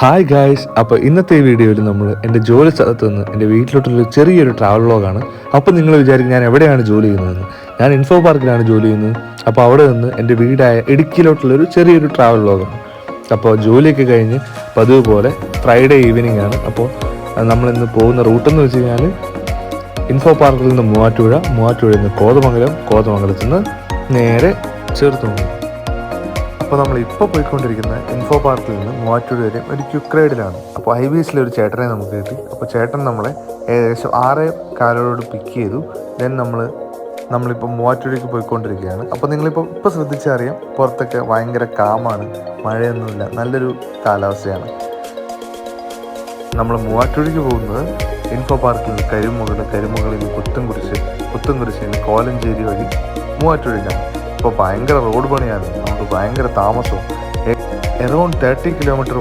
Hi guys, അപ്പോൾ ഇന്നത്തെ ഈ വീഡിയോയിൽ നമ്മൾ എൻ്റെ ജോലി സ്ഥലത്ത് നിന്ന് എൻ്റെ വീട്ടിലോട്ടുള്ള ചെറിയൊരു ട്രാവൽ വ്ളോഗാണ്. അപ്പോൾ നിങ്ങൾ വിചാരിക്കും ഞാൻ എവിടെയാണ് ജോലി ചെയ്യുന്നതെന്ന്. ഞാൻ ഇൻഫോ പാർക്കിലാണ് ജോലി ചെയ്യുന്നത്. അപ്പോൾ അവിടെ നിന്ന് എൻ്റെ വീടായ ഇടുക്കിയിലോട്ടുള്ളൊരു ചെറിയൊരു ട്രാവൽ വ്ളോഗാണ്. അപ്പോൾ ജോലിയൊക്കെ കഴിഞ്ഞ് പതിവ് പോലെ ഫ്രൈഡേ ഈവനിങ് ആണ്. അപ്പോൾ നമ്മളിന്ന് പോകുന്ന റൂട്ടെന്ന് വെച്ച് കഴിഞ്ഞാൽ ഇൻഫോ പാർക്കിൽ നിന്ന് മൂവാറ്റുപുഴയിൽ നിന്ന് കോതമംഗലത്തിൽ നിന്ന് നേരെ ചേർത്തുണ്ട്. അപ്പോൾ നമ്മളിപ്പോൾ പോയിക്കൊണ്ടിരിക്കുന്ന ഇൻഫോ പാർക്കിൽ നിന്ന് മൂവാറ്റുപുഴ വരെ ഒരു ക്വിക്ക് റൈഡിലാണ്. അപ്പോൾ ഹൈവേസിലൊരു ചേട്ടനെ നമുക്ക് കിട്ടി. അപ്പോൾ ചേട്ടൻ നമ്മളെ ഏകദേശം 6:15 പിക്ക് ചെയ്തു. ദെൻ നമ്മളിപ്പോൾ മൂവാറ്റുപുഴയ്ക്ക് പോയിക്കൊണ്ടിരിക്കുകയാണ്. അപ്പോൾ നിങ്ങളിപ്പോൾ ശ്രദ്ധിച്ചറിയാം, പുറത്തൊക്കെ ഭയങ്കര കാമാണ്, മഴയൊന്നുമില്ല, നല്ലൊരു കാലാവസ്ഥയാണ്. നമ്മൾ പോകുന്നത് ഇൻഫോ പാർക്കിൽ നിന്ന് കരിമുകളിൽ പുത്തൻകുരിശിൽ നിന്ന് കോലഞ്ചേരി വഴി മൂവാറ്റുപുഴയ്ക്കാണ്. ഇപ്പോൾ ഭയങ്കര റോഡ് പണിയാണ്, നമുക്ക് ഭയങ്കര താമസവും. Around 30 kilometre